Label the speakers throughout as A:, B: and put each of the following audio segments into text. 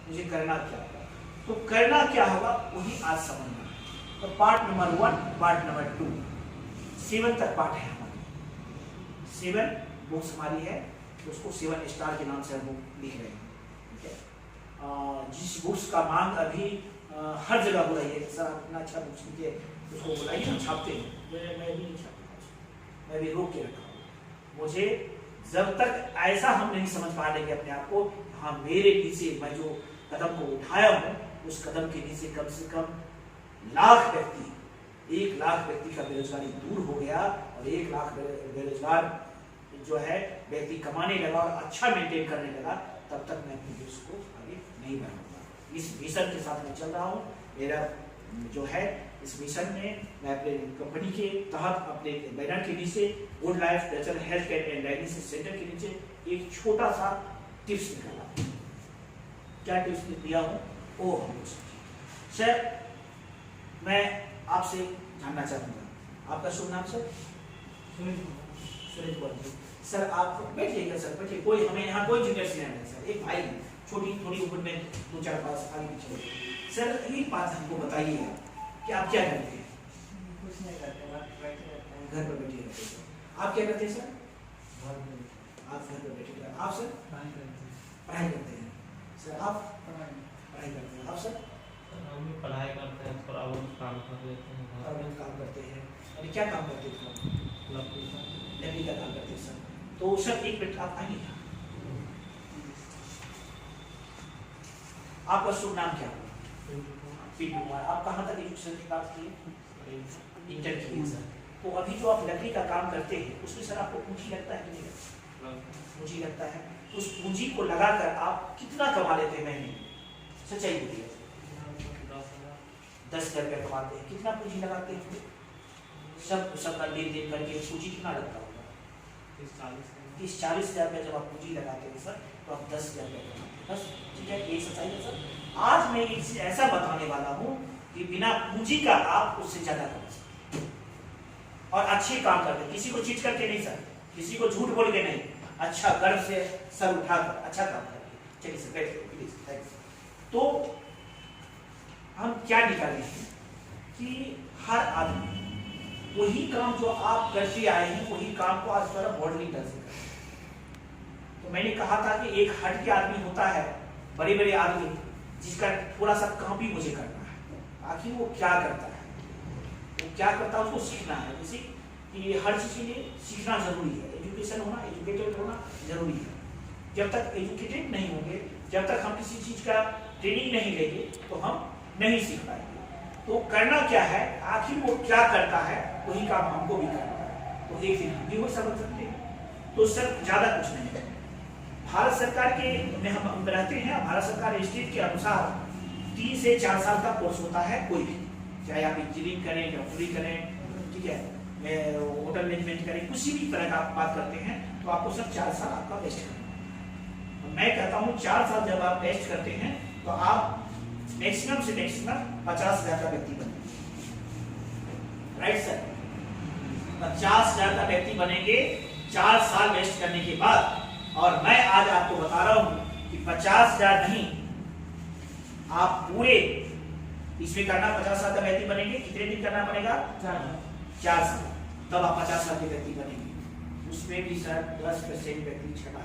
A: मुझे करना क्या होगा। तो करना क्या होगा वही आज समझना। तो पार्ट नंबर 1, पार्ट नंबर 2, 7 तक पार्ट है हमारा। 7 बुक्स हमारी है, तो उसको 7 स्टार के नाम से हम लिख रहे हैं। ठीक है, जिस बुक्स का मांग अभी हर जगह हो रही है, सर इतना अच्छा बुक्स लिखिए, उसको बुलाइए, हम छापते हैं। मैं भी नहीं छापता, मैं भी रोक के रखा हूँ। मुझे जब तक ऐसा हम नहीं समझ पा लेंगे अपने आप को, हाँ मेरे नीचे मैं जो कदम को उठाया हूँ, उस कदम के नीचे कम से कम 1 लाख व्यक्ति का बेरोजगारी दूर हो गया, और 1 लाख बेरोजगार जो है व्यक्ति कमाने लगा और अच्छा मेंटेन करने लगा, तब तक मैं अपने देश को आगे नहीं बढ़ाऊंगा। इस मिशन के साथ मैं चल रहा हूँ। मेरा जो है इस मिशन में मैं अपने कंपनी के तहत अपने बैनर के नीचे good life natural health care and diagnosis centre के नीचे एक छोटा सा टिप्स निकाला। क्या टिप्स दिया हूँ वो हम लोग समझिए। सर मैं आपसे जानना चाहूँगा, आपका शुभ नाम सर? सुरेश कुमार जी। सर आप बैठिएगा, सर बैठिए, कोई हमें यहाँ कोई जूनियर सीनियर नहीं सर, एक भाई छोटी थोड़ी उम्र में 2-4 पास आगे पीछे। सर एक बात हमको बताइएगा कि आप क्या करते हैं?
B: कुछ नहीं करते, बैठे रहते हैं।
A: घर पर बैठे रहते हैं। आप क्या करते हैं सर? आप घर पर बैठे रहते हैं। आप सर? पढ़ाई करते हैं। सर आप? पढ़ाई करते हैं। आप सर?
C: हम भी पढ़ाई करते हैं, थोड़ा बहुत काम कर लेते हैं।
A: थोड़ा बहुत काम करते हैं। अरे क्या काम करते हैं? लकड़ी का काम करते हैं सर। तो सर एक मिनट आप आइए। आपका शुभ नाम क्या है? पीटू कुमार। आप कहाँ तक एजुकेशन की बात की? इंटर की है सर। तो अभी जो आप लकड़ी का काम करते हैं उसमें सर आपको पूंजी लगता है कि नहीं लगता? पूंजी लगता है। उस पूंजी को लगाकर आप कितना कमा लेते हैं महीने में? सच्चाई बोलिए। 10,000 रुपया कमाते हैं। कितना पूंजी लगाते हैं? सबका लेन देन करके पूंजी कितना लगता होगा? 30-40 हज़ार रुपया जब आप पूंजी लगाते हैं सर, तो आप 10,000 रुपया कमाते हैं। बस ठीक है, यही सच्चाई है सर। आज मैं एक चीज ऐसा बताने वाला हूँ कि बिना पूंजी का आप उससे ज्यादा कमा सकते हैं और अच्छे काम करते हैं। किसी को चीट करके नहीं सर, किसी को झूठ बोल के नहीं, अच्छा गर्व से सर उठाकर अच्छा काम करके। चलिए सर बैठिए प्लीज, थैंक्स। तो हम क्या निकाले हैं कि हर आदमी वही काम जो आप करते आए हैं वही काम को आज थोड़ा मॉडलिंग ढंग से करें। तो मैंने कहा था कि एक हट के आदमी होता है, बड़े बड़े आदमी जिसका थोड़ा सा काम भी मुझे करना है। आखिर वो क्या करता है, वो क्या करता है उसको सीखना है। जैसे कि हर चीज के लिए सीखना जरूरी है, एजुकेशन होना, एजुकेटेड होना जरूरी है। जब तक एजुकेटेड नहीं होंगे, जब तक हम किसी चीज का ट्रेनिंग नहीं लेंगे तो हम नहीं सीख पाएंगे। तो करना क्या है, आखिर वो क्या करता है वही काम हमको भी करना है। तो एक दिन हम भी वो समझ सकते हैं। तो सर ज्यादा कुछ नहीं है। भारत सरकार के में हम रहते हैं, भारत सरकार स्टेट के अनुसार 3 से 4 साल का कोर्स होता है कोई भी, चाहे आप इंजीनियरिंग करें, डॉक्टरी करें, ठीक है, होटल मैनेजमेंट करें, किसी भी तरह का आप बात करते हैं तो आपको सर 4 साल आपका वेस्ट करना है। मैं कहता हूँ 4 साल जब आप वेस्ट करते हैं तो आप मैक्सिमम से मैक्सिमम 50,000 का व्यक्ति बनेंगे। राइट सर, 50,000 का व्यक्ति बनेंगे 4 साल वेस्ट करने के बाद। और मैं आज आपको बता रहा हूं कि 50,000 नहीं, आप पूरे इसमें करना 50,000 का व्यक्ति बनेंगे। कितने दिन करना पड़ेगा? 4 साल, तब आप 50,000 के व्यक्ति बनेंगे। उसमें भी सर 10% व्यक्ति छटा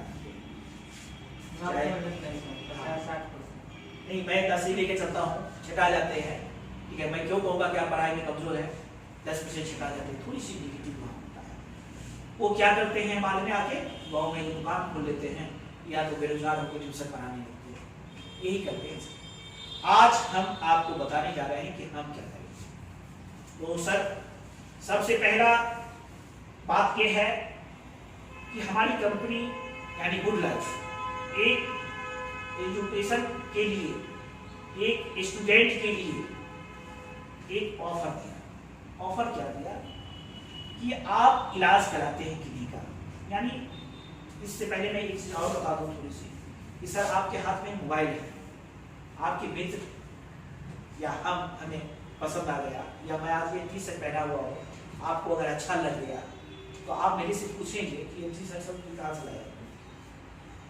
A: नहीं, मैं 10 ही लेके चलता हूँ, छटा जाते हैं। ठीक है, मैं क्यों कहूँगा कि आप पढ़ाई में कमजोर है, 10% छटा जाते हैं। थोड़ी सी निगेटिव होता है। वो क्या करते हैं, बाद में आके गाँव में दुकान खोल लेते हैं, या तो बेरोजगार होकर ट्यूशन पढ़ाने लगते हैं, यही करते हैं। आज हम आपको बताने जा रहे हैं कि हम क्या करें। तो सर सबसे पहला बात यह है कि हमारी कंपनी यानी गुड लाइफ एक एजुकेशन के लिए, एक स्टूडेंट के लिए एक ऑफर दिया। ऑफर क्या दिया कि आप इलाज कराते हैं किडनी का। यानी इससे पहले मैं एक चीज और बता दूं थोड़ी सी कि सर आपके हाथ में मोबाइल है, आपके मित्र या हमें पसंद आ गया, या मैं आज ये टी शर्ट पहना हुआ हूँ, आपको अगर अच्छा लग गया तो आप मेरे से पूछेंगे कि ये टी शर्ट सब कहाँ से लाया।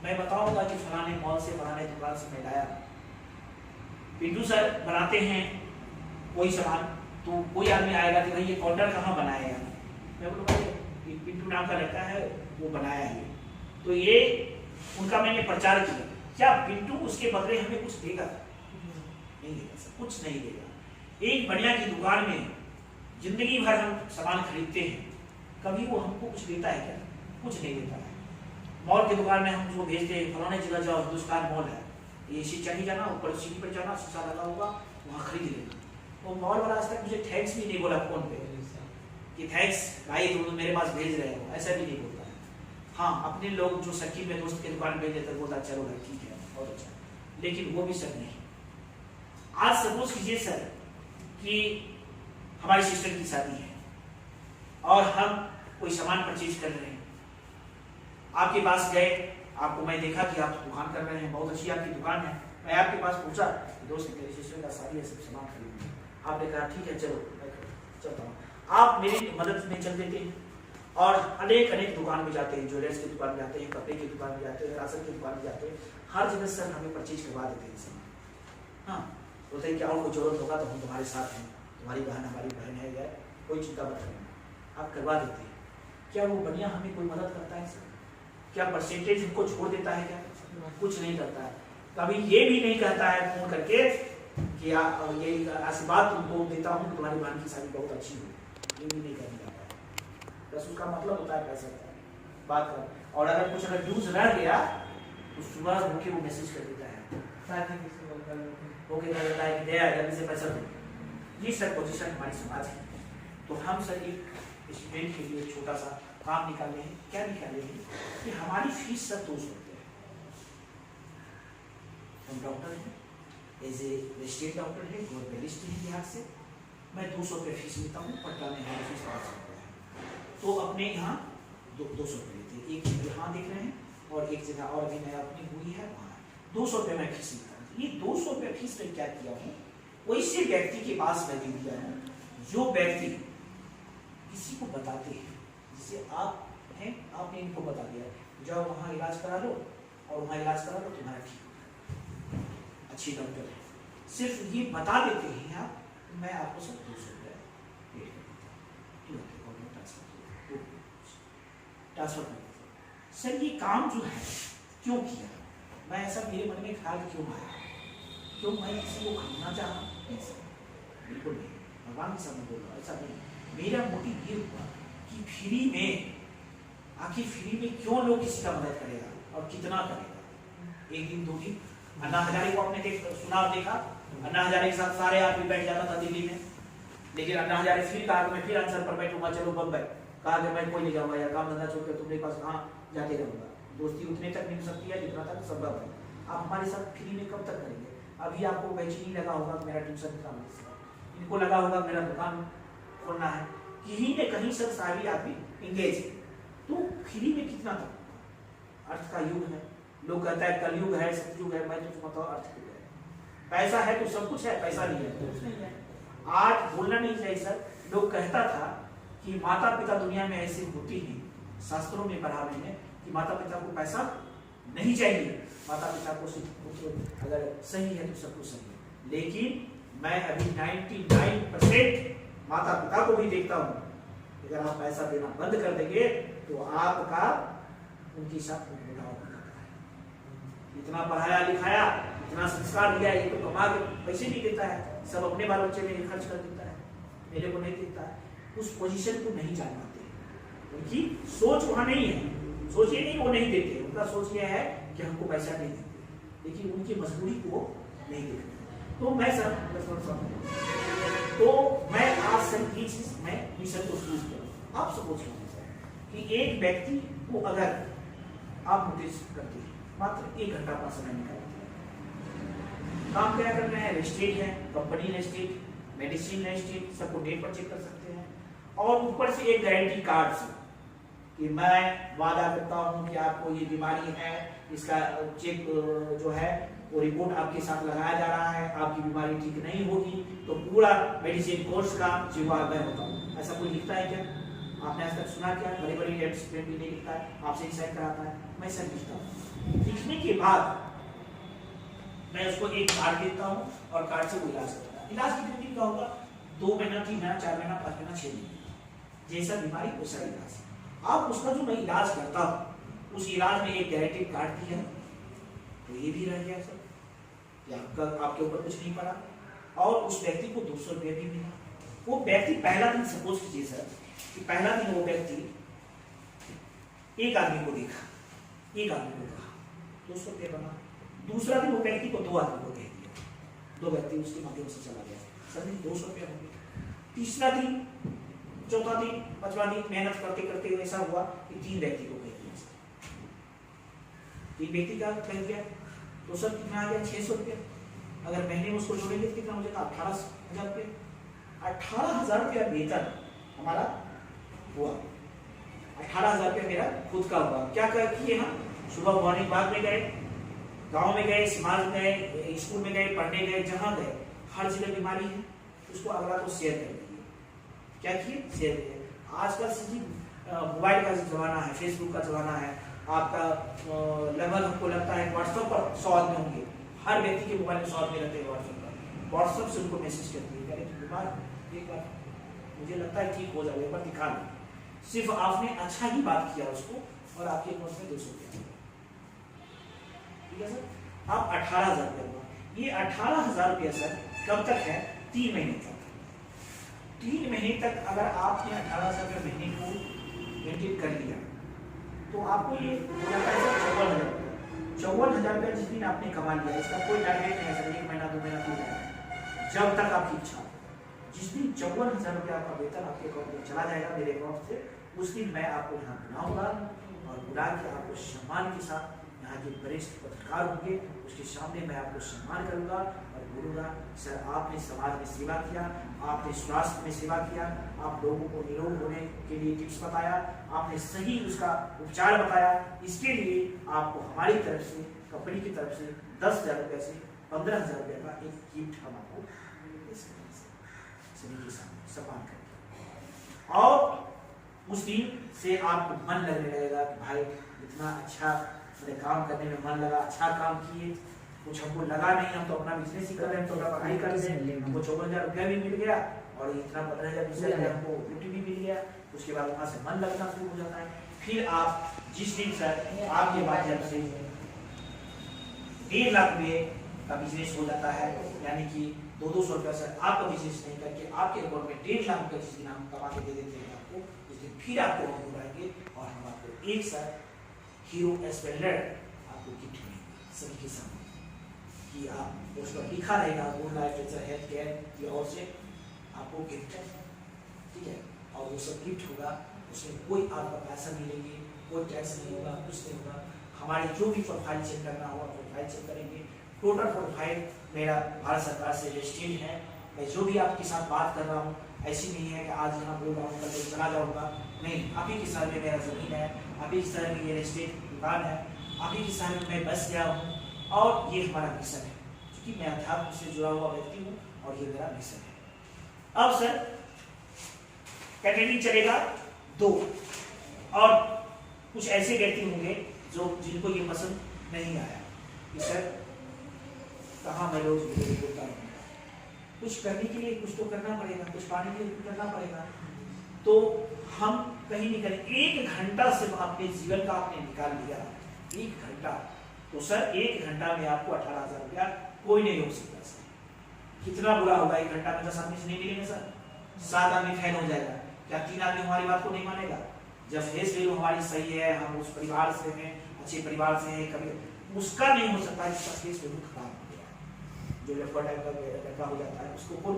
A: मैं बताऊंगा कि फलाने मॉल से, फलाने दुकान से मैं लाया। पिंटू सर बनाते हैं कोई सामान, तो कोई आदमी आएगा कि भाई ये काउंटर कहाँ बनाया है, मैं बोलूँगा ये पिंटू नाम का लड़का है वो बनाया है। तो ये उनका मैंने प्रचार किया। क्या पिंटू उसके बदले हमें कुछ देगा? नहीं देगा सर, कुछ नहीं देगा। एक बढ़िया की दुकान में जिंदगी भर हम सामान खरीदते हैं, कभी वो हमको कुछ देता है क्या? कुछ नहीं देता है। मॉल की दुकान में हम उसको भेजते हैं, फलाने जगह जाओ, हिंदुस्तान मॉल है, ये शीशा नहीं जाना, ऊपर सीढ़ी पर जाना, शीशा लगा होगा, वहाँ खरीद लेना। वो मॉल वाला आज तक मुझे थैंक्स भी नहीं बोला फोन पे कि थैंक्स भाई तुम मेरे पास भेज रहे हो, ऐसा भी नहीं बोलता है। हाँ, अपने लोग जो सर्किल में दोस्त की दुकान भेज देते बोलता चलो भाई ठीक है बहुत अच्छा, लेकिन वो भी सर नहीं। आज सपोज कीजिए सर कि हमारी सिस्टर की शादी है और हम कोई सामान परचेज कर रहे हैं, आपके पास गए, आपको मैं देखा कि आप दुकान कर रहे हैं, बहुत अच्छी आपकी दुकान है, मैं आपके पास पूछा दोस्त मेरी सिस्टर का शादी है, सब सामान खरीदना, आपने कहा ठीक है चलो मैं चलता हूँ। आप मेरी मदद में चल देते हैं और अनेक दुकान में जाते हैं, ज्वेलर्स की दुकान में जाते हैं, कपड़े की दुकान में जाते हैं, राशन की दुकान में जाते हैं, हर जगह सर हमें परचेज करवा देते हैं सामान। हाँ, बोलते हैं कि और कोई जरूरत होगा तो हम तुम्हारे साथ हैं, तुम्हारी बहन हमारी बहन है, या कोई चिंता मत करना, आप करवा देते हैं। क्या वो बढ़िया हमें कोई मदद करता है सर? क्या परसेंटेज हमको छोड़ देता है क्या? कुछ नहीं करता है। कभी ये भी नहीं कहता है फोन करके कि ये आशीर्वाद तुमको देता हूँ तुम्हारी बहन की शादी बहुत अच्छी हो, ये भी नहीं करने जाता है। बस उसका मतलब होता है पैसा का बात कर, और अगर कुछ ड्यूज रह गया तो सुबह होके वो मैसेज कर देता है, ओके कर देता है कि दया जल्दी से पैसा दो। ये सर पोजीशन हमारी समाज है। तो हम सर एक स्टूडेंट के लिए छोटा सा काम निकाले हैं। क्या निकाले हैं कि हमारी फीस सर 200 रुपये है। हम डॉक्टर हैं, एज ए रजिस्ट्रेट डॉक्टर है, गवर्नमेंट लिस्ट है बिहार से, मैं 200 रुपये फीस लेता हूँ। पटना में हमारी फीस 500 रुपये है। तो अपने यहाँ 200 रुपये लेते हैं, एक यहाँ देख रहे हैं और एक जगह और भी नया अपनी हुई है वहाँ 200 रुपये मैं फीस लेता हूँ। ये 200 रुपये फीस में क्या किया हूँ, वैसे व्यक्ति के पास मैं दे दिया हूँ जो व्यक्ति किसी को बताते हैं, जिसे आप हैं, आपने इनको बता दिया जाओ वहाँ इलाज करा लो और वहाँ इलाज करा लो तुम्हारा ठीक होगा, अच्छी डॉक्टर है, सिर्फ ये बता देते हैं आप, मैं आपको सब 200 रुपये ट्रांसफर कर देता। सर ये काम जो है क्यों किया, मैं ऐसा मेरे मन में ख्याल क्यों आया, क्यों मैं किसी को खरीदना चाहा? बिल्कुल नहीं, भगवान के सामने बोल रहा ऐसा नहीं। मेरा मोटिव ये हुआ कि फ्री में, आखिर फ्री में क्यों लोग किसी का मदद करेगा और कितना करेगा। एक दिन 2 दिन अन्ना हजारे को आपने सुना देखा, अन्ना हजारे के साथ सारे आदमी बैठ जाता था दिल्ली में, लेकिन अन्ना हजारे फिर कहा मैं फिर आंसर पर बैठूंगा, चलो बम्बई, कहा कि मैं कोई नहीं जाऊंगा यार, काम धंधा छोड़कर तुम्हारे पास कहाँ जाके रहूंगा, दोस्ती उतने तक मिल सकती है जितना तक संभव है। आप हमारे साथ फ्री में कब तक करेंगे? अभी आपको बेचैनी लगा होगा मेरा ट्यूशन का, इनको लगा होगा मेरा दुकान खोलना है, कहीं न कहीं सब सारी आदमी इंगेज है। तो फ्री में कितना तक? अर्थ का युग है, लोग कहता है कलयुग है, सतयुग है, मैं तो बताओ अर्थ युग है। पैसा है तो सब कुछ है, पैसा नहीं है तो कुछ नहीं है। आज बोलना नहीं चाहिए सर, लोग कहता था कि माता पिता दुनिया में ऐसे होते हैं, शास्त्रों में पढ़ा मैंने कि माता पिता को पैसा नहीं चाहिए, माता पिता को सिर्फ अगर सही है तो सब कुछ सही है। लेकिन मैं अभी 99% माता पिता को भी देखता हूँ, अगर आप पैसा देना बंद कर देंगे तो आपका उनके साथ घटाव हो जाता है। इतना पढ़ाया लिखाया, इतना संस्कार दिया, ये तो कमा के पैसे नहीं देता है, सब अपने बाल बच्चे में खर्च कर देता है, मेरे को नहीं देता है। उस पोजीशन को नहीं जान पाते, उनकी सोच वहां नहीं है। सोच ये नहीं वो नहीं देते, उनका सोच ये है कि हमको पैसा नहीं देते, लेकिन उनकी मजबूरी को नहीं देखते। तो मैं सर आज सर ये चीज मैं मिशन को शुरू किया। आप सपोज कीजिए कि एक व्यक्ति को अगर आप नोटिस करते हैं, मात्र 1 घंटा अपना समय निकालते हैं, काम क्या करना है, रजिस्ट्रेट है, कंपनी रजिस्ट्रेट, मेडिसिन रजिस्ट्रेट, सबको डेट पर चेक कर सकते हैं, और ऊपर से एक गारंटी कार्ड से कि मैं वादा करता हूं कि आपको ये बीमारी है, इसका चेक जो है वो रिपोर्ट आपके साथ लगाया जा रहा है, आपकी बीमारी ठीक नहीं होगी तो पूरा मेडिसिन कोर्स का जिम्मेदार मैं होता हूँ। ऐसा कोई लिखता है क्या? आपने आज तक सुना क्या? बड़े बड़े एडवर्टाइजमेंट भी नहीं लिखता है, आपसे ही साइन कराता है, मैं सब लिखता हूँ। लिखने के बाद मैं उसको एक कार्ड देता हूँ और कार्ड से वो इलाज करता है। इलाज कितने दिन का होगा? 2 महीना, 3 महीना, 4 महीना, 5 महीना, 6 महीना, जैसा बीमारी वैसा इलाज। अब उसका जो मैं इलाज करता हूँ उस इलाज में एक गारंटी कार्ड दिया, तो ये भी रह गया सर, आपके ऊपर कुछ नहीं पड़ा। और उस व्यक्ति को 200 रुपये भी मिला। वो व्यक्ति पहला दिन, सपोज कीजिए सर कि पहला दिन वो व्यक्ति एक आदमी को देखा, एक आदमी को कहा, 200 रुपये बना। दूसरा दिन वो व्यक्ति को 2 आदमी को दे दिया, 2 व्यक्ति उसके माध्यम से चला गया, सर 200 रुपये हो गया। तीसरा दिन, चौथा दिन, 5वां दिन मेहनत करते करते ऐसा हुआ कि 3 व्यक्ति को कह दिया, 3 व्यक्ति का कह दिया, तो सर कितना आ गया? 600 रुपये। अगर महीने में उसको जोड़ेंगे तो कितना हो जाएगा? 18,000 रुपये। 18,000 रुपया वेतन हमारा हुआ, 18,000 रुपया मेरा खुद का हुआ। क्या किए हम? सुबह मॉर्निंग वॉक में गए, गांव में गए, समाज में गए, स्कूल में गए, पढ़ने गए, जहां गए हर जगह बीमारी है, उसको अगला को शेयर कर दिए। क्या किए? शेयर किए। आजकल सीधी मोबाइल का जमाना है, फेसबुक का जमाना है, आपका लगभग हमको लगता है व्हाट्सएप पर 100 आदमी होंगे, हर व्यक्ति के मोबाइल में 100 आदमी रहते हैं व्हाट्सएप पर। व्हाट्सएप से उनको मैसेज कर दिए, कह बीमार, एक बार मुझे लगता है ठीक हो जाए, एक बार दिखा लो। सिर्फ आपने अच्छा ही बात किया उसको और आपके अकाउंट में 200 रुपया, ठीक है सर। आप 18,000 रुपया हुआ। ये 18,000 रुपया सर कब तक है? 3 महीने तक। 3 महीने तक अगर आपने 18,000 रुपया महीने को मेंटेन कर लिया तो आपको ये हो जाता है 54,000 रुपया। 54,000 रुपया जिस दिन आपने कमा लिया, इसका कोई टारगेट नहीं है सर, 1 महीना 2 महीना 3 महीना, जब तक आपकी इच्छा हो। जिस दिन 54,000 रुपया आपका वेतन आपके अकाउंट में चला जाएगा मेरे अकाउंट से, उस दिन मैं आपको यहाँ बुलाऊंगा और बुला के आपको सम्मान के साथ, यहाँ के वरिष्ठ पत्रकार होंगे उसके सामने मैं आपको सम्मान करूंगा और बोलूंगा सर आपने समाज में सेवा किया, आपने स्वास्थ्य में सेवा किया, आप लोगों को निरोग होने के लिए टिप्स बताया, आपने सही उसका उपचार बताया, इसके लिए आपको हमारी तरफ से, कंपनी की तरफ से 10,000 रुपये से 15,000 रुपये का एक गिफ्ट हम आपको सभी के सामने सम्मान करेंगे। और उस दिन से आपको मन लगने लगेगा कि भाई इतना अच्छा काम करने में मन लगा, अच्छा काम किए, कुछ हमको लगा नहीं, हम तो अपना बिजनेस ही कर रहे हैं, तो अपना पढ़ाई कर रहे हैं, हमको 54,000 रुपया भी मिल गया और इतना 15,000 रुपया हमको गिफ्ट भी मिल गया। उसके बाद वहां से मन लगना शुरू हो जाता है। फिर आप जिस दिन सर आपके माध्यम से 1.5 लाख रुपये का बिजनेस हो जाता है, यानी कि 200 रुपया सर आपका बिजनेस नहीं करके आपके अकाउंट में 1.5 लाख रुपया जिस दिन हम कमा के दे देते हैं आपको, उस दिन फिर आपको हम बुलाएंगे और हम आपको एक सर हीरो स्प्लेंडर आपको गिफ्ट देंगे सभी के सामने, कि आप उस पर लिखा रहेगा good life teacher health care की ओर से आपको गिफ्ट है, ठीक है। और वो सब गिफ्ट होगा, उसमें कोई आपका पैसा नहीं लेंगे, कोई टैक्स नहीं होगा, कुछ नहीं होगा। हमारी जो भी प्रोफाइल चेक करना होगा प्रोफाइल चेक करेंगे। टोटल प्रोफाइल मेरा भारत सरकार से रजिस्टर्ड है। मैं जो भी आपके साथ बात कर रहा हूँ ऐसी नहीं है कि आज यहाँ बोल रहा हूँ कल चला जाऊँगा, नहीं। आप ही के शहर में मेरा ज़मीन है, आप ही के शहर में ये रजिस्टर्ड दुकान है, आप ही के शहर में मैं बस गया हूँ और ये हमारा मिशन है, क्योंकि मैं अध्यात्म से जुड़ा हुआ व्यक्ति हूँ और ये मेरा मिशन है। अब सर कैटेगरी चलेगा 2 और कुछ ऐसे व्यक्ति होंगे जो जिनको ये पसंद नहीं आया कि सर कहाँ मैं रोज बोलता हूँ, कुछ करने के लिए कुछ तो करना पड़ेगा, कुछ पाने के लिए कुछ करना पड़ेगा, तो हम कहीं नहीं करें। 1 घंटा सिर्फ अपने जीवन का आपने निकाल लिया, 1 घंटा, तो सर 1 घंटा में आपको 18,000 रुपया कोई नहीं रोक सकता सर। कितना बुरा होगा 1 घंटा में 10 आदमी से नहीं मिलेंगे सर, 7 आदमी फैल हो जाएगा। क्या 3 आदमी हमारी बात को नहीं मानेगा? जब फेस वैल्यू हमारी सही है, हम उस परिवार से हैं, अच्छे परिवार से हैं, कभी उसका नहीं हो सकता जिसका फेस वैल्यू खराब हो गया, जो लड़का टाइप का लड़का हो जाता है उसको कौन,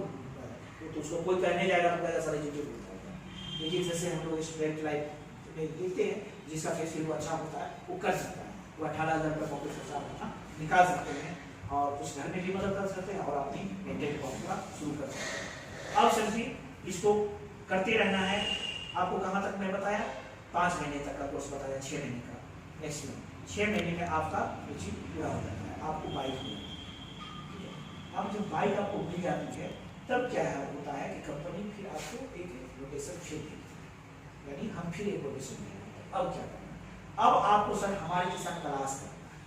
A: तो उसको कोई कहने जाएगा तो कहेगा सर ये लेकिन जैसे हम लोग स्टूडेंट लाइफ में देखते हैं जिसका फेस वैल्यू अच्छा होता है वो कर सकता है, वो 18,000 रुपये पॉकेट खर्चा अपना निकाल सकते हैं और उस घर में भी मदद कर सकते हैं और अपनी मेंटेन करना शुरू कर सकते हैं। अब सर जी इसको करते रहना है। आपको कहाँ तक मैं बताया? 5 महीने तक का कोर्स बताया, 6 महीने का मैक्सिमम। 6 महीने में आपका चीज पूरा हो जाता है, आपको बाइक मिल जाती है। अब जब बाइक आपको मिल जाती है तब क्या है होता है कि कंपनी फिर आपको एक लोकेशन फिर देती है, यानी हम फिर एक लोकेशन देंगे। अब क्या करना? अब आपको सर हमारे के साथ तलाश करना है,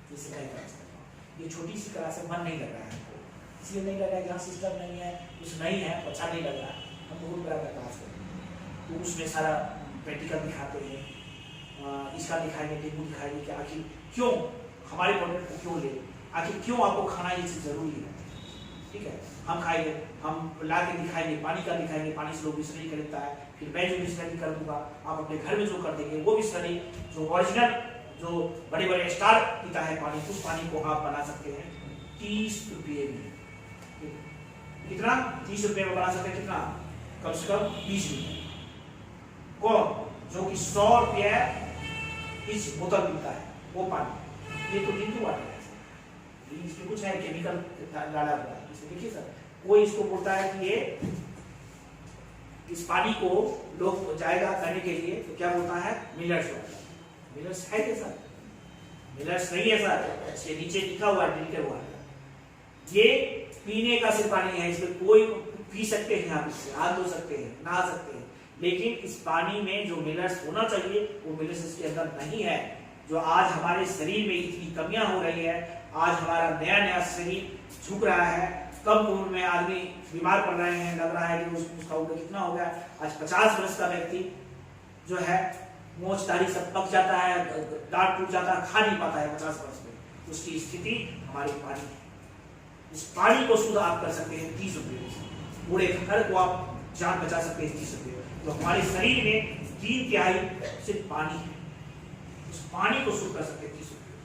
A: जैसे मैं तलाश करता हूँ, ये छोटी सी क्लास है, मन नहीं लग रहा है हमको, इसलिए नहीं लग रहा है, यहाँ सिस्टम नहीं है, कुछ नहीं है, अच्छा नहीं लग रहा है। हम बहुत बड़ा क्लास करते हैं तो उसमें सारा प्रैक्टिकल दिखाते हैं, इसका दिखाएंगे, डेमो दिखाएंगे कि आखिर क्यों हमारे प्रोडक्ट को क्यों ले, आखिर क्यों आपको खाना ये चीज़ जरूरी है। ठीक है, हम खाएंगे, हम ला के दिखाएंगे, पानी का दिखाएंगे, पानी से लोग बिस्लरी खरीदता है, फिर मैं जो बिस्लरी कर दूंगा, आप अपने घर में जो कर देंगे वो बिस्लरी जो ओरिजिनल जो बड़े बड़े स्टार पीता है पानी, उस पानी को आप बना सकते हैं 30 रुपये में। कितना? 30 रुपये में बना सकते हैं, कितना? कम से कम 20 रुपये। कौन? जो कि 100 रुपये इस बोतल मिलता है वो पानी, ये तो ड्रिंकिंग वाटर है, इसमें कुछ है केमिकल डाला हुआ है। इसे देखिए सर, कोई इसको बोलता है कि ये इस पानी को लोग जाएगा करने के लिए तो क्या बोलता है? Millers water. मिलर्स है क्या सर? मिलर्स नहीं है सर, इसके नीचे लिखा हुआ है ड्रिंकिंग वाटर। ये पीने का सिर्फ पानी है, इसमें कोई पी सकते हैं, आप इससे हाथ धो सकते हैं, नहा सकते हैं, लेकिन इस पानी में जो मिनरल्स होना चाहिए वो मिनरल्स इसके अंदर नहीं है। जो आज हमारे शरीर में इतनी कमियां हो रही है, आज हमारा नया नया शरीर झुक रहा है, कम उम्र में आदमी बीमार पड़ रहे हैं, लग रहा है कि उसका उम्र कितना हो गया। आज 50 वर्ष का व्यक्ति जो है मोच दाढ़ी सब पक जाता है, दांत टूट जाता है, खा नहीं पाता है 50 वर्ष में। उसकी स्थिति हमारी पानी है। इस पानी को शुद्ध आप कर सकते हैं 30 रुपये से, पूरे घर को आप जान बचा सकते हैं 30 रुपये। तो हमारे शरीर में 3/4 सिर्फ पानी है, उस पानी को शुद्ध कर सकते हैं 30 रुपये,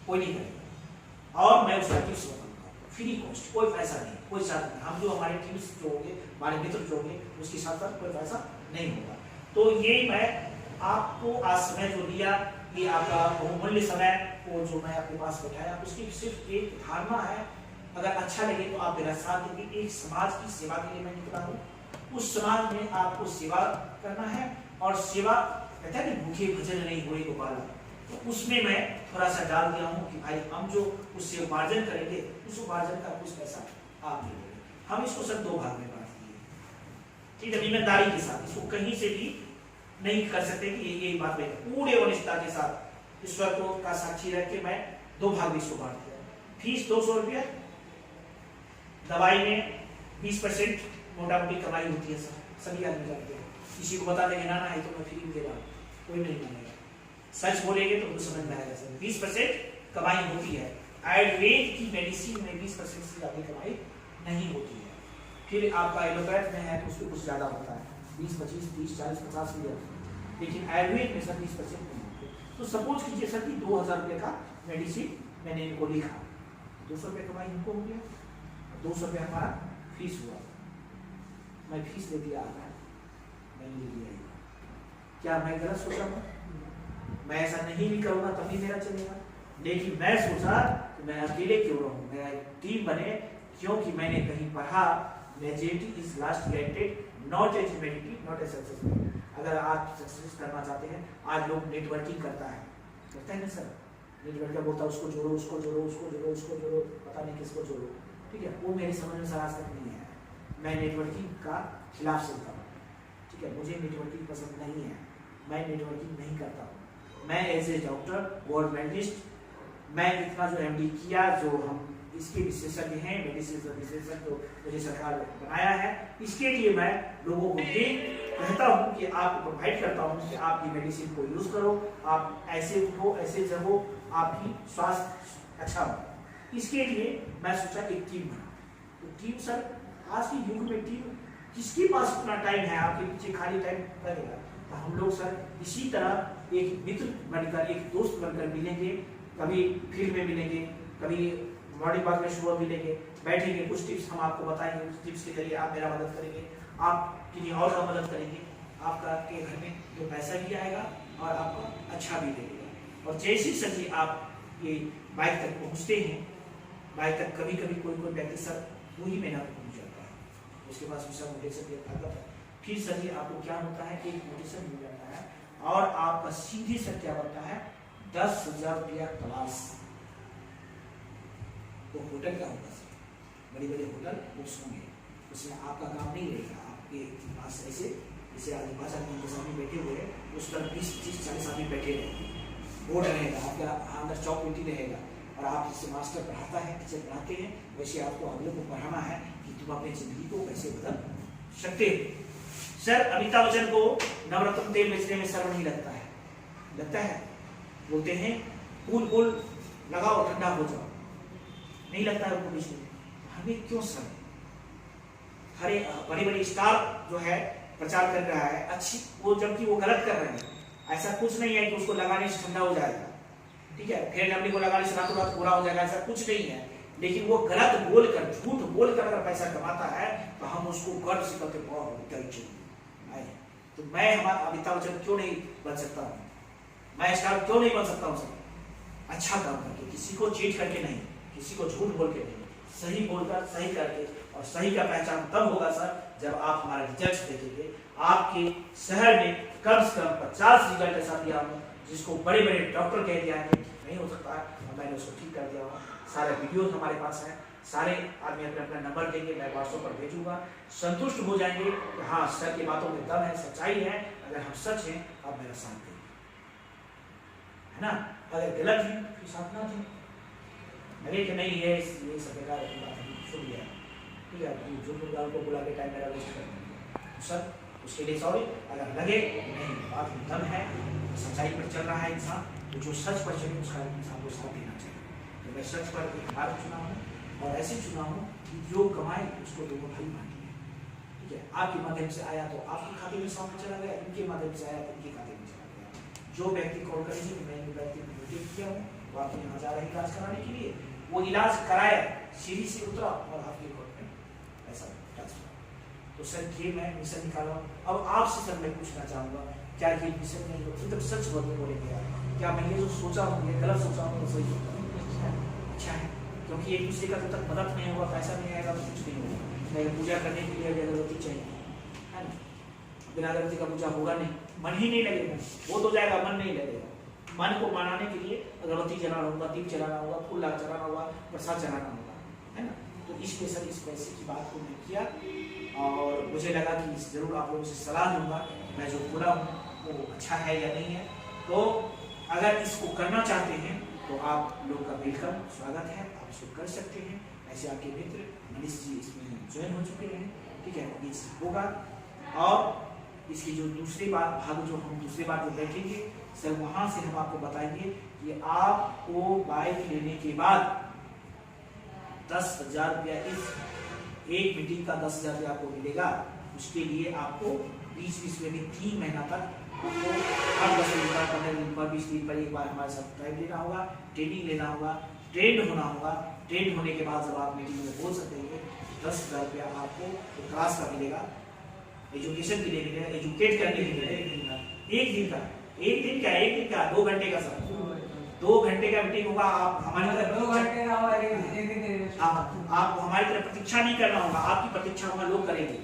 A: कोई नहीं करेगा। और मैं उसका टिप्स बताऊंगा, फ्री कॉस्ट, कोई पैसा नहीं, कोई चार्ज नहीं। हम जो हमारे टीम्स जो होंगे, हमारे मित्र जो होंगे, उसके साथ साथ कोई पैसा नहीं होगा। तो ये मैं आपको आज समय जो दिया, ये आपका बहुमूल्य समय को जो मैं आपके पास बैठाया, उसकी सिर्फ एक धारणा है। अगर अच्छा लगे तो आप मेरा साथ देंगे। एक समाज की सेवा के लिए मैं निकला हूँ, उस समाज में आपको सेवा करना है। और सेवा कहते हैं कि भूखे भजन नहीं हुए गोपाल, तो उसमें मैं थोड़ा सा डाल दिया हूँ कि भाई हम जो उससे उपार्जन करेंगे, उस उपार्जन का कुछ पैसा आप दे देंगे। हम इसको सर 2 भाग में बांट दिए, ठीक है, ईमानदारी के साथ। इसको कहीं से भी नहीं कर सकते कि ये बात मैं पूरे वनिष्ठता के साथ ईश्वर को का साक्षी रख के मैं 2 भाग में इसको बांट दिया। फीस 200 रुपया, दवाई में 20% मोटा मोटी कमाई होती है सर, सभी आदमी जानते हैं। किसी को बता देंगे ना है तो मैं फ्री में दे रहा हूँ, कोई नहीं मानेगा। सच बोलेंगे तो समझ में आएगा सर, 20% कमाई होती है। आयुर्वेद की मेडिसिन में 20% से ज़्यादा कमाई नहीं होती है। फिर आपका एलोपैथ में है तो उसमें कुछ ज़्यादा होता है, 20, 25, 30, 40, 50 भी जाता है, लेकिन आयुर्वेद में सर 20% नहीं होते। तो सपोज कीजिए सर कि 2000 रुपये का मेडिसिन मैंने इनको लिखा, 200 रुपये कमाई इनको हो गया, 200 रुपये हमारा फीस हुआ। मैं फीस दे दिया, नहीं ले लिया। क्या मैं गलत सोच रहा हूँ? मैं ऐसा नहीं भी करूँगा तभी मेरा चलेगा, लेकिन मैं सोचा कि मैं अकेले क्यों रहूँ, मेरा एक टीम बने, क्योंकि मैंने कहीं पढ़ा majority is last graded, not as मेडिटी, नॉट एज सक्सेसफुल। अगर आप सक्सेस करना चाहते हैं, आज लोग नेटवर्किंग करता है ना सर, नेटवर्कर बोलता है उसको जोड़ो, उसको जोड़ो, उसको जोड़ो, उसको जोड़ो, पता नहीं किसको जोड़ो, ठीक है, वो मेरी समझ में सर आज तक नहीं है। मैं नेटवर्किंग का खिलाफ चलता हूँ, ठीक है, मुझे नेटवर्किंग पसंद नहीं है, मैं नेटवर्किंग नहीं करता हूँ। मैं as a doctor, world medallist, मैं इतना जो MD किया, जो हम इसके विशेषज्ञ हैं, मेडिसिन विशेषज्ञ जो मुझे सरकार बनाया है, इसके लिए मैं लोगों को ये कहता हूँ कि आपको प्रोवाइड करता हूँ कि आप ये मेडिसिन को यूज़ करो, आप ऐसे उठो, ऐसे जगो, आपकी स्वास्थ्य अच्छा हो। इसके लिए मैं सोचा एक टीम बना। तो टीम सर, आज के युग में टीम किसके पास इतना टाइम है, आपके पीछे खाली टाइम लगेगा। तो हम लोग सर इसी तरह एक मित्र बनकर, एक दोस्त बनकर मिलेंगे, कभी फील्ड में मिलेंगे, कभी मॉर्निंग वॉक में सुबह मिलेंगे, बैठेंगे, कुछ टिप्स हम आपको बताएंगे, उस टिप्स के जरिए आप मेरा मदद करेंगे, आप किसी और का मदद करेंगे, आपका के घर में जो पैसा भी आएगा और आपका अच्छा भी लगेगा। और जैसे सर आप ये बाइक तक पहुँचते हैं, बाइक तक कभी कभी कोई व्यक्ति सर 2 ही महीना पहुँच जाता है, उसके पास उसका मोटिवेशन भी आता है। फिर सर जी आपको क्या होता है कि एक मोटिवेशन मिल जाता है और आपका सीधे सर क्या बनता है 10,000 रुपया क्लास। तो होटल क्या होगा सर, बड़े बड़े होटल बुक्स होंगे, उसमें आपका काम नहीं रहेगा, आपके पास ऐसे जैसे आगे 5 आदमी के सामने बैठे हुए हैं, उस तरफ 20, 25, 40 आदमी बैठे रहेंगे, बोर्ड रहेगा, आपका अंदर चौक पेटी रहेगा, और आप जैसे मास्टर पढ़ाता है, टीचर पढ़ाते हैं, वैसे आपको अगले को पढ़ाना है कि तुम अपनी जिंदगी को कैसे बदल सकते हो। सर अमिताभ बच्चन को नवरत्न तेल बेचने में शर्म नहीं लगता है? लगता है? बोलते हैं कूल कूल लगाओ ठंडा हो जाओ, नहीं लगता है उनको बेचने में? हमें क्यों शर्म? हरे बड़े बड़े स्टार जो है प्रचार कर रहा है अच्छी, वो जबकि वो गलत कर रहे हैं। ऐसा कुछ नहीं है कि उसको लगाने से ठंडा हो जाएगा, ठीक है, फेयर लवली को लगाने से रातों रात पूरा हो जाएगा, ऐसा कुछ नहीं है। लेकिन वो गलत बोलकर, झूठ बोलकर अगर पैसा कमाता है तो हम उसको गर्व से कहते बहुत। तो मैं हमारा अमिताभ बच्चन क्यों नहीं बन सकता हूँ? मैं स्टार क्यों नहीं बन सकता हूँ? सर अच्छा काम करके, किसी को चीट करके नहीं, किसी को झूठ बोल के नहीं, सही बोलकर सही करके। और सही का पहचान तब होगा सर जब आप हमारा रिजल्ट देखेंगे। आपके शहर में कम से कम 50 रिजल्ट ऐसा दिया हूँ जिसको बड़े बड़े डॉक्टर कह दिया है नहीं हो सकता है, और मैंने उसको ठीक कर दिया हूँ। सारे वीडियोज हमारे पास हैं, सारे आदमी अपना अपना नंबर देंगे, मैं व्हाट्सएप पर भेजूंगा। संतुष्ट हो जाएंगे कि हाँ सर की बातों में दम है, सच्चाई है। अगर हम सच हैं आप मेरा साथ देंगे, है ना? अगर गलत है तो साथ ना दें, लगे कि नहीं है ये सब बेकार छूट गया, ठीक है, जो गाल को बुला के टाइम मेरा वेस्ट कर देंगे सर, उसके लिए सॉरी। अगर लगे नहीं बात में दम है, सच्चाई पर चल रहा है इंसान, तो जो सच पर चले उसका इंसान को साथ देना चाहिए। तो मैं सच पर एक मार्ग चुना हूँ और ऐसे चुना हूँ कि जो कमाए उसको दोनों भाई बांटेंगे, ठीक है। आपके माध्यम से आया तो आपके खाते में 100 चला गया, इनके माध्यम से आया तो इनके खाते में चला गया। जो व्यक्ति कॉल करेंगे मैं व्यक्ति को मीटिंग किया हूँ, वो आपके यहाँ जा रहे हैं इलाज कराने के लिए, वो इलाज कराया, सीढ़ी से उतरा और आपके अकाउंट में पैसा ट्रांसफर। तो सर ये मैं मिशन निकाला। अब आपसे सर मैं पूछना चाहूँगा, क्या ये मिशन नहीं हो तो सच बोलेंगे आप? क्या मैं ये जो सोचा हूँ ये गलत सोचा हूँ तो सही सोचा हूँ? अच्छा है, क्योंकि एक दूसरे का जब तक मदद नहीं होगा, पैसा नहीं आएगा तो कुछ नहीं होगा। नहीं पूजा करने के लिए अगरबत्ती चाहिए, है ना? बिना अगरबत्ती का पूजा होगा नहीं, मन ही नहीं लगेगा, वो तो जाएगा, मन नहीं लगेगा। मन को मनाने के लिए अगरबत्ती जलाना होगा, दीप जलाना होगा, फूल चढ़ाना होगा, प्रसाद चढ़ाना होगा, है ना? तो इसलिए सर इस पैसे की बात को मैं किया और मुझे लगा कि जरूर आप लोगों से सलाह लूँगा, मैं जो बोला हूँ वो अच्छा है या नहीं है। तो अगर इसको करना चाहते हैं तो आप लोग का वेलकम, स्वागत है, आप इसको कर सकते हैं। ऐसे आपके मित्र मनीष जी इसमें ज्वाइन हो चुके हैं, ठीक है, ये होगा। और इसकी जो दूसरी बात भाग जो हम दूसरी बात जो बैठेंगे सर, वहाँ से हम आपको बताएंगे कि आपको बाइक लेने के बाद 10,000 रुपया, इस एक मीटिंग का 10,000 रुपया आपको मिलेगा। उसके लिए आपको 20-20 में 3 महीना तक आपको हर 10 दिन पर, 15 दिन पर, 20 दिन पर एक बार हमारे साथ टाइम लेना होगा, ट्रेनिंग लेना होगा, ट्रेंड होना होगा। ट्रेंड होने के बाद जब आप मीटिंग में बोल सकेंगे 10,000 रुपया आपको क्लास का मिलेगा, एजुकेशन के लिए मिलेगा, एजुकेट करने के लिए मिलेगा। एक दिन का 2 घंटे का सर, 2 घंटे का मीटिंग होगा। आप हमारी तरफ 2 घंटे का आप हमारी तरफ प्रतीक्षा नहीं करना होगा, आपकी प्रतीक्षा होगा लोग करेंगे।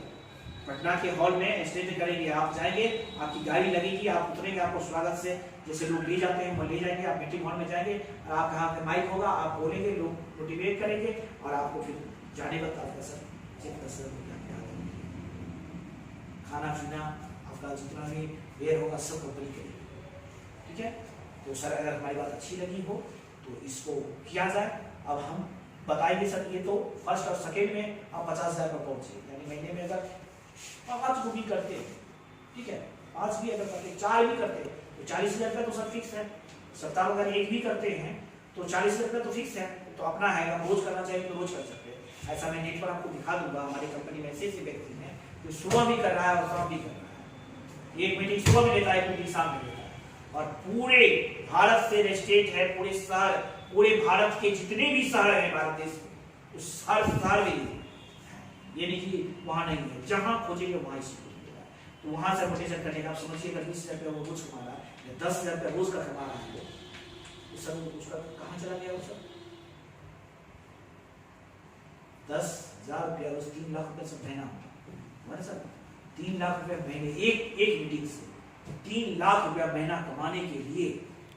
A: पटना के हॉल में स्टेज करेंगे, आप जाएंगे, आपकी गाड़ी लगेगी, आप उतरेंगे, आपको स्वागत से जैसे लोग ले जाते हैं वो ले जाएंगे, आप मीटिंग हॉल में जाएंगे, आप कहाँ पे माइक होगा, आप बोलेंगे, लोग मोटिवेट करेंगे और आपको फिर जाने का खाना पीना आपका जितना भी वेयर होगा सब कंपनी करेगी, ठीक है। तो सर अगर हमारी बात अच्छी लगी हो तो इसको किया जाए। अब हम बताएंगे सर, ये तो फर्स्ट और सेकेंड में आप 50,000 पर पहुंचे, यानी महीने में अगर 5 को भी करते हैं, ठीक है, 5 भी अगर करते, 4 भी करते तो 40,000 रुपया तो सर फिक्स है। सप्ताह में अगर 1 भी करते हैं तो 40,000 रुपया तो फिक्स है, तो अपना है, रोज करना चाहिए तो रोज कर सकते हैं। ऐसा मैं नेट पर आपको दिखा दूंगा, हमारी कंपनी में ऐसे व्यक्ति हैं जो सुबह भी कर रहा है और शाम भी कर रहा है। एक मीटिंग सुबह में लेता है, एक मीटिंग शाम में लेता है, और पूरे भारत से स्टेट है, पूरे शहर, पूरे भारत के जितने भी शहर हैं भारत देश में, उस हर शहर में ये नहीं कि वहाँ नहीं है, जहाँ खोजेंगे वहाँ इसी को मिलेगा। तो वहाँ से मोटिवेशन करने का आप समझिए, अगर 20,000 रुपया वो रोज कमा रहा है या 10,000 रुपया रोज का कमा रहा है, तो सब उसका कहाँ चला गया? वो सब 10,000 रुपया रोज 3 लाख रुपया सब महीना होगा सर। 3 लाख रुपया महीने, एक मीटिंग से 3 लाख रुपया महीना कमाने के लिए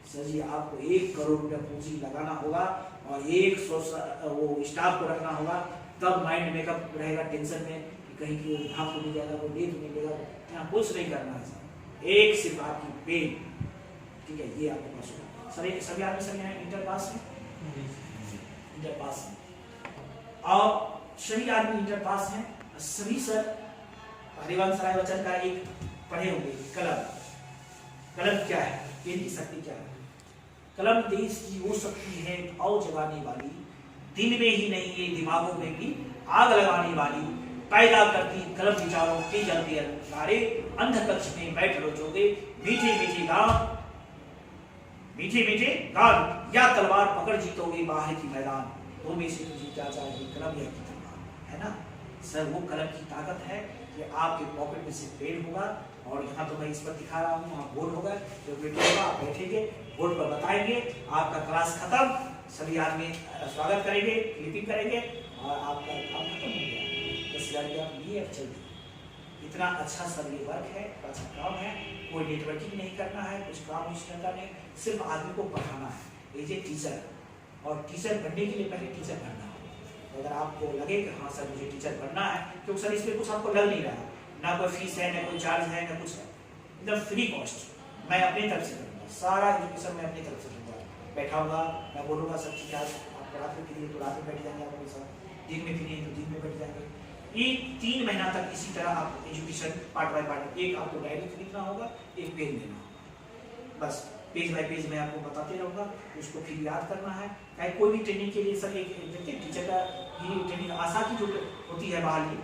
A: सर जी आपको 1 करोड़ रुपया पूंजी लगाना होगा और 100 वो स्टाफ को रखना होगा। तब माइंड मेकअप रहेगा, टेंशन में कि कहीं की भाग तो नहीं जाएगा, वो डेट नहीं लेगा, यहाँ कुछ नहीं करना है सर। एक सिर्फ आपकी पेन, ठीक है, ये आपके पास होगा सर। सभी आदमी सर यहाँ इंटर पास है, इंटर पास हैं और सभी आदमी इंटर पास हैं। सभी सर हरिवंश राय बच्चन का एक पढ़े होंगे कलम। कलम क्या है, पेन की शक्ति क्या है? कलम देश की वो शक्ति है भाव जगाने वाली, दिन में ही नहीं ये दिमागों में भी आग लगाने वाली, पैदा करती कलम विचारों के जलते अंगारे, अंध कक्ष में बैठ रोजोगे मीठे मीठे गान, मीठे मीठे गान, या तलवार पकड़ जीतोगे बाहर की मैदान, दो में से जीता चाहिए कलम या तलवार, है ना सर? वो कलम की ताकत है कि आपके पॉकेट में से पेन होगा और यहाँ तो मैं इस पर दिखा रहा हूँ, वहाँ बोर्ड होगा, जब बैठेगा आप बैठेंगे, बोर्ड पर बताएंगे, आपका क्लास खत्म, सभी आदमी स्वागत करेंगे, क्लिपिंग करेंगे और आपका काम खत्म हो गया। 10,000 रुपया आप लिए अब चलिए। इतना अच्छा सर ये वर्क है, अच्छा काम है, कोई नेटवर्किंग नहीं करना है, कुछ काम इस तरह का नहीं, सिर्फ आदमी को पढ़ाना है। एज ए टीचर, और टीचर बनने के लिए पहले टीचर बनना है। अगर आपको लगे कि हाँ सर मुझे टीचर बनना है, क्योंकि सर इसमें कुछ आपको लग नहीं रहा, ना कोई फीस है, ना कोई चार्ज है, ना कुछ है, एकदम फ्री कॉस्ट, मैं अपनी तरफ से करूँगा, सारा एजुकेशन मैं अपनी तरफ से दूंगा। बैठाऊंगा, मैं बोलूँगा सर ठीक है आप रात में फ्री तो रात में बैठ जाएंगे, आप मेरे साथ दिन में फ्री है तो दिन में बैठ जाएंगे। एक 3 महीना तक इसी तरह आप एजुकेशन पार्ट बाय पार्ट, एक आपको डायरी खरीदना होगा, एक पेन लेना होगा, बस पेज बाय पेज मैं आपको बताते रहूँगा, उसको फिर याद करना है। चाहे कोई भी ट्रेनिंग के लिए सर एक देखिए टीचर का ये ट्रेनिंग आशा की जो होती है बहाली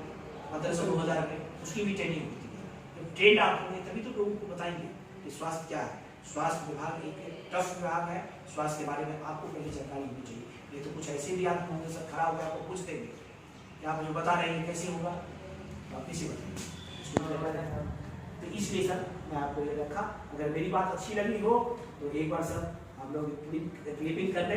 A: 1500-2000 में, उसकी भी ट्रेनिंग होती है। जब ट्रेंड आप होंगे तभी तो लोगों को बताएंगे कि स्वास्थ्य क्या है। स्वास्थ्य विभाग एक टफ विभाग है, स्वास्थ्य के बारे में आपको पहले जानकारी होनी चाहिए। ये तो कुछ ऐसे भी आप होंगे सर खड़ा होकर आपको पूछ देंगे कि आप मुझे बता रहे हैं कैसे होगा, तो आप कैसे बताएंगे? तो इसलिए सर मैं आपको ये रखा। अगर मेरी बात अच्छी लगी हो तो एक बार सर हम लोग क्लिपिंग कर लें।